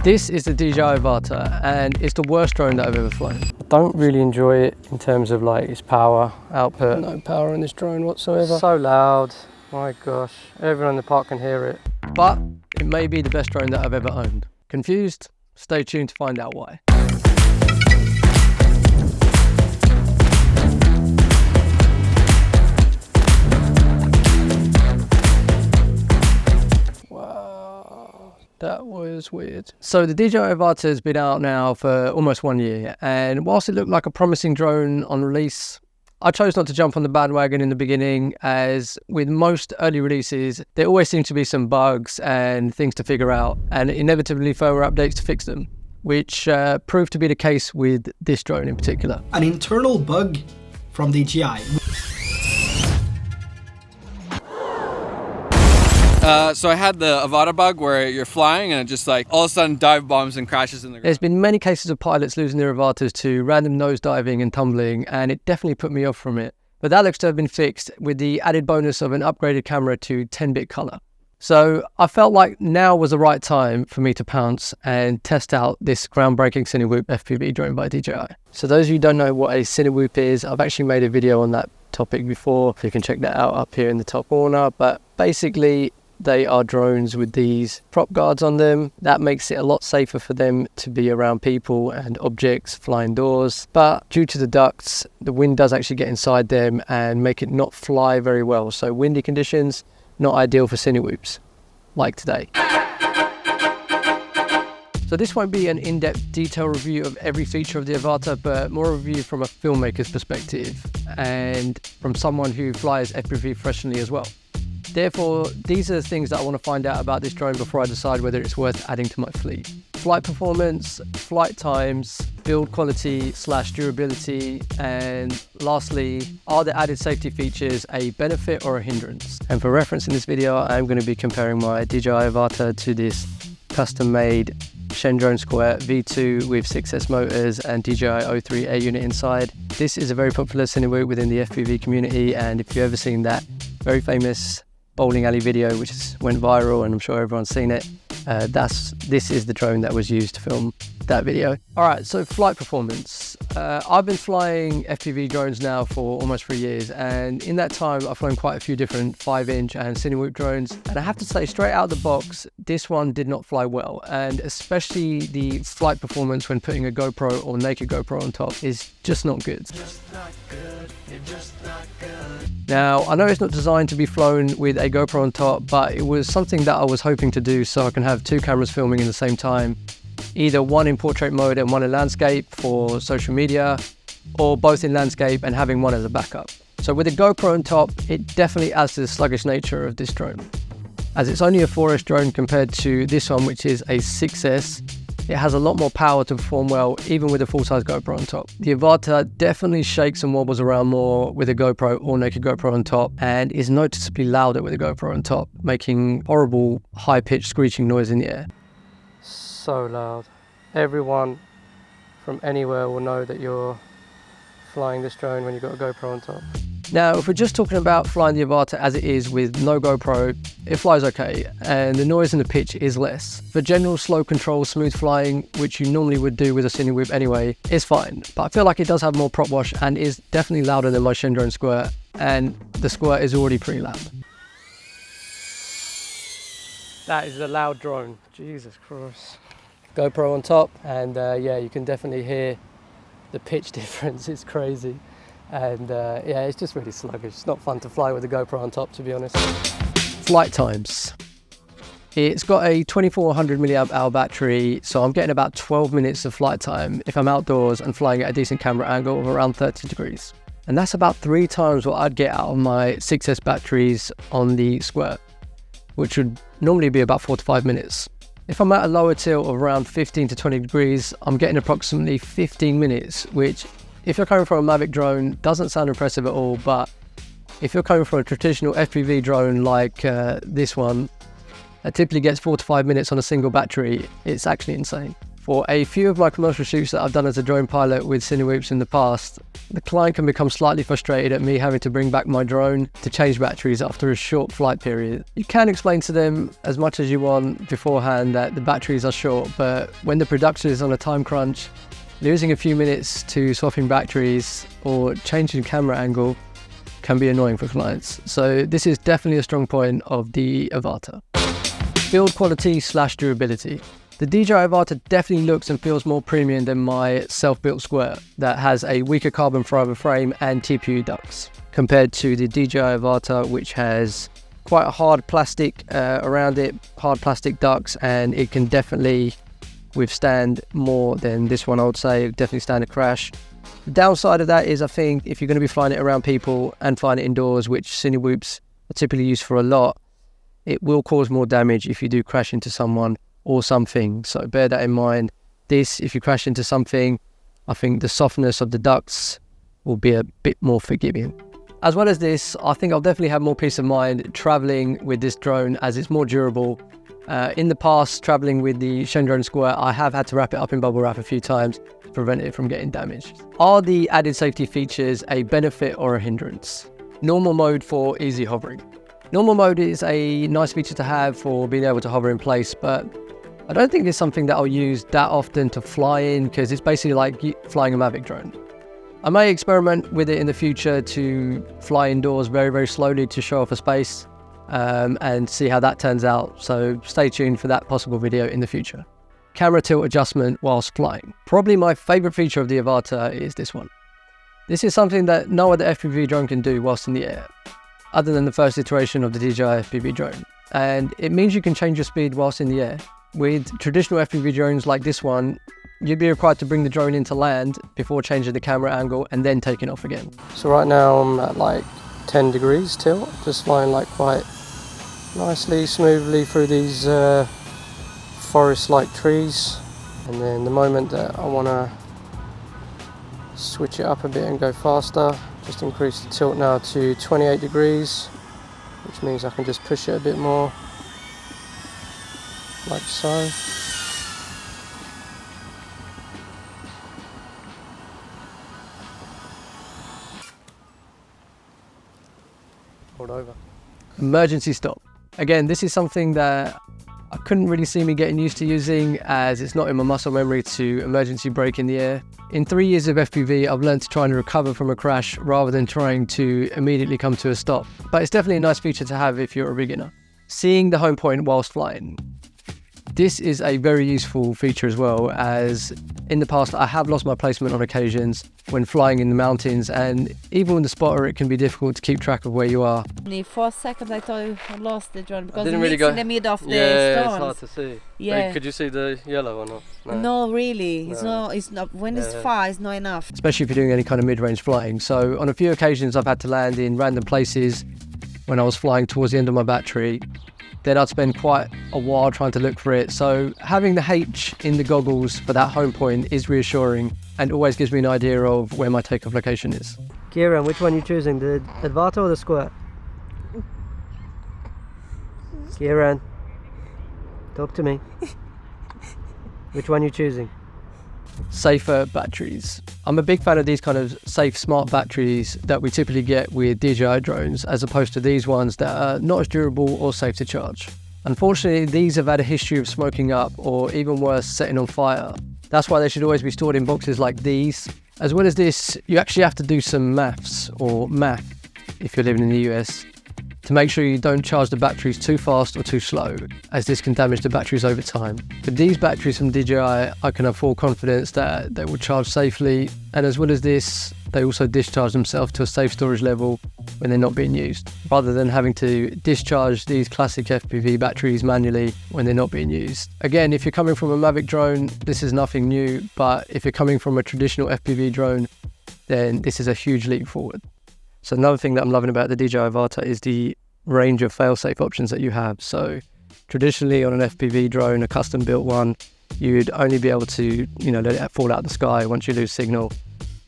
This is the DJI Avata, and it's the worst drone that I've ever flown. I don't really enjoy it in terms of like its power output. No power in this drone whatsoever. So loud, my gosh. Everyone in the park can hear it. But it may be the best drone that I've ever owned. Confused? Stay tuned to find out why. That was weird. So the DJI Avata has been out now for almost 1 year, and whilst it looked like a promising drone on release, I chose not to jump on the bandwagon in the beginning, as with most early releases, there always seem to be some bugs and things to figure out, and inevitably firmware updates to fix them, which proved to be the case with this drone in particular. An internal bug from DJI. So I had the Avata bug where you're flying and it just like all of a sudden dive bombs and crashes in the ground. There's been many cases of pilots losing their Avatas to random nose diving and tumbling, and it definitely put me off from it. But that looks to have been fixed with the added bonus of an upgraded camera to 10-bit color. So I felt like now was the right time for me to pounce and test out this groundbreaking Cinewhoop FPV drone by DJI. So those of you who don't know what a Cinewhoop is, I've actually made a video on that topic before. You can check that out up here in the top corner. But basically, they are drones with these prop guards on them. That makes it a lot safer for them to be around people and objects, flying doors. But due to the ducts, the wind does actually get inside them and make it not fly very well. So windy conditions, not ideal for Cinewhoops, like today. So this won't be an in-depth detailed review of every feature of the Avata, but more a review from a filmmaker's perspective and from someone who flies FPV professionally as well. Therefore, these are the things that I want to find out about this drone before I decide whether it's worth adding to my fleet. Flight performance, flight times, build quality / durability, and lastly, are the added safety features a benefit or a hindrance? And for reference in this video, I'm going to be comparing my DJI Avata to this custom-made Shendrone Square V2 with 6S motors and DJI O3 unit inside. This is a very popular Cinewhoop within the FPV community, and if you've ever seen that very famous bowling alley video which went viral, and I'm sure everyone's seen it, this is the drone that was used to film that video. Alright, so flight performance. I've been flying FPV drones now for almost 3 years, and in that time I've flown quite a few different 5-inch and Cinewhoop drones, and I have to say straight out of the box, this one did not fly well, and especially the flight performance when putting a GoPro or naked GoPro on top is just not good. Now, I know it's not designed to be flown with a GoPro on top, but it was something that I was hoping to do so I can have two cameras filming in the same time, either one in portrait mode and one in landscape for social media, or both in landscape and having one as a backup. So with a GoPro on top, it definitely adds to the sluggish nature of this drone. As it's only a 4S drone compared to this one, which is a 6S, it has a lot more power to perform well, even with a full-size GoPro on top. The Avata definitely shakes and wobbles around more with a GoPro or naked GoPro on top, and is noticeably louder with a GoPro on top, making horrible high-pitched screeching noise in the air. So loud. Everyone from anywhere will know that you're flying this drone when you've got a GoPro on top. Now, if we're just talking about flying the Avata as it is with no GoPro, it flies okay, and the noise and the pitch is less. For general slow control, smooth flying, which you normally would do with a Cinewhoop anyway, is fine. But I feel like it does have more prop wash and is definitely louder than my Shendrone Square, and the Square is already pretty loud. That is a loud drone, Jesus Christ. GoPro on top, and yeah, you can definitely hear the pitch difference, it's crazy. And yeah, it's just really sluggish. It's not fun to fly with a GoPro on top, to be honest. Flight times. It's got a 2400 mAh battery, so I'm getting about 12 minutes of flight time if I'm outdoors and flying at a decent camera angle of around 30 degrees. And that's about 3 times what I'd get out of my 6S batteries on the Square, which would normally be about 4 to 5 minutes. If I'm at a lower tilt of around 15 to 20 degrees, I'm getting approximately 15 minutes, which, if you're coming from a Mavic drone, doesn't sound impressive at all, but if you're coming from a traditional FPV drone like this one, that typically gets 4 to 5 minutes on a single battery, it's actually insane. For a few of my commercial shoots that I've done as a drone pilot with Cinewhoops in the past, the client can become slightly frustrated at me having to bring back my drone to change batteries after a short flight period. You can explain to them as much as you want beforehand that the batteries are short, but when the production is on a time crunch, losing a few minutes to swapping batteries or changing camera angle can be annoying for clients. So this is definitely a strong point of the Avata. Build quality / durability. The DJI Avata definitely looks and feels more premium than my self-built Squirt that has a weaker carbon fiber frame and TPU ducts, compared to the DJI Avata, which has quite a hard plastic around it, hard plastic ducts, and it can definitely withstand more than this one. I would say definitely stand a crash. The downside of that is, I think if you're going to be flying it around people and flying it indoors, which Cinewhoops are typically used for a lot, it will cause more damage if you do crash into someone or something. So bear that in mind. This, if you crash into something, I think the softness of the ducts will be a bit more forgiving. As well as this, I think I'll definitely have more peace of mind traveling with this drone as it's more durable. In the past, traveling with the Shendrone Squirt, I have had to wrap it up in bubble wrap a few times to prevent it from getting damaged. Are the added safety features a benefit or a hindrance? Normal mode for easy hovering. Normal mode is a nice feature to have for being able to hover in place, but I don't think it's something that I'll use that often to fly in, because it's basically like flying a Mavic drone. I may experiment with it in the future to fly indoors very, very slowly to show off a space and see how that turns out. So stay tuned for that possible video in the future. Camera tilt adjustment whilst flying. Probably my favorite feature of the Avata is this one. This is something that no other FPV drone can do whilst in the air, other than the first iteration of the DJI FPV drone. And it means you can change your speed whilst in the air. With traditional FPV drones like this one, you'd be required to bring the drone into land before changing the camera angle and then taking off again. So right now I'm at like 10 degrees tilt, just flying like quite nicely, smoothly through these forest-like trees. And then the moment that I want to switch it up a bit and go faster, just increase the tilt now to 28 degrees, which means I can just push it a bit more, like so. Hold over. Emergency stop. Again, this is something that I couldn't really see me getting used to using, as it's not in my muscle memory to emergency brake in the air. In 3 years of FPV, I've learned to try and recover from a crash rather than trying to immediately come to a stop. But it's definitely a nice feature to have if you're a beginner. Seeing the home point whilst flying. This is a very useful feature as well, as in the past I have lost my placement on occasions when flying in the mountains, and even with the spotter it can be difficult to keep track of where you are. For a second I thought I lost the drone because didn't it's really go in the middle of the it's stones. hard to see. Yeah. Could you see the yellow or not? No, really. No. It's not. When it's far, it's not enough. Especially if you're doing any kind of mid-range flying. So on a few occasions I've had to land in random places when I was flying towards the end of my battery. Then I'd spend quite a while trying to look for it. So having the H in the goggles for that home point is reassuring and always gives me an idea of where my takeoff location is. Kieran, which one are you choosing? The Avata or the Squirt? Kieran, talk to me. Which one are you choosing? Safer batteries. I'm a big fan of these kind of safe, smart batteries that we typically get with DJI drones, as opposed to these ones that are not as durable or safe to charge. Unfortunately, these have had a history of smoking up, or even worse, setting on fire. That's why they should always be stored in boxes like these. As well as this, you actually have to do some math if you're living in the US, to make sure you don't charge the batteries too fast or too slow, as this can damage the batteries over time. With these batteries from DJI, I can have full confidence that they will charge safely, and as well as this, they also discharge themselves to a safe storage level when they're not being used, rather than having to discharge these classic FPV batteries manually when they're not being used. Again, if you're coming from a Mavic drone, this is nothing new, but if you're coming from a traditional FPV drone, then this is a huge leap forward. So another thing that I'm loving about the DJI Avata is the range of fail-safe options that you have. So traditionally on an FPV drone, a custom built one, you'd only be able to, let it fall out of the sky once you lose signal,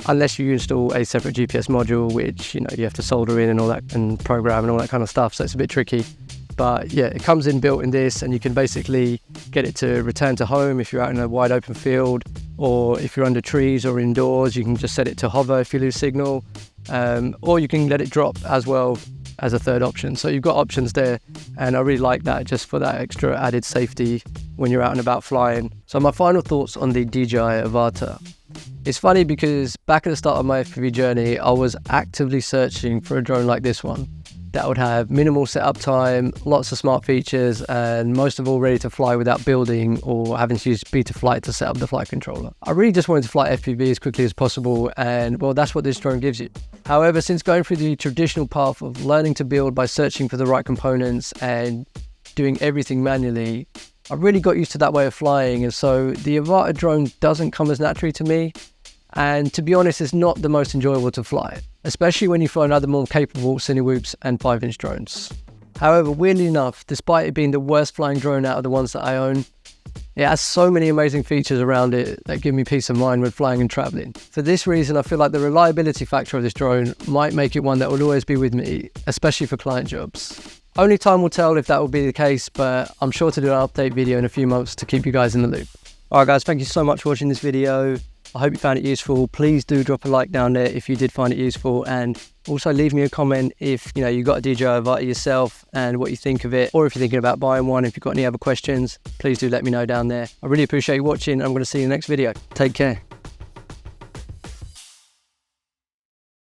unless you install a separate GPS module, which, you have to solder in and all that, and program and all that kind of stuff. So it's a bit tricky. But yeah, it comes in built in this, and you can basically get it to return to home if you're out in a wide open field, or if you're under trees or indoors, you can just set it to hover if you lose signal, or you can let it drop as well as a third option. So you've got options there, and I really like that, just for that extra added safety when you're out and about flying. So my final thoughts on the DJI Avata. It's funny because back at the start of my FPV journey, I was actively searching for a drone like this one that would have minimal setup time, lots of smart features, and most of all ready to fly without building or having to use Betaflight to set up the flight controller. I really just wanted to fly FPV as quickly as possible, and well, that's what this drone gives you. However, since going through the traditional path of learning to build by searching for the right components and doing everything manually, I really got used to that way of flying, and so the Avata drone doesn't come as naturally to me, and to be honest, it's not the most enjoyable to fly, especially when you fly other more capable Cinewhoops and 5-inch drones. However, weirdly enough, despite it being the worst flying drone out of the ones that I own, it has so many amazing features around it that give me peace of mind when flying and traveling. For this reason, I feel like the reliability factor of this drone might make it one that will always be with me, especially for client jobs. Only time will tell if that will be the case, but I'm sure to do an update video in a few months to keep you guys in the loop. Alright guys, thank you so much for watching this video. I hope you found it useful. Please do drop a like down there if you did find it useful, and also leave me a comment if you got a DJI Avata yourself and what you think of it, or if you're thinking about buying one. If you've got any other questions, please do let me know down there. I really appreciate you watching. I'm going to see you in the next video. Take care.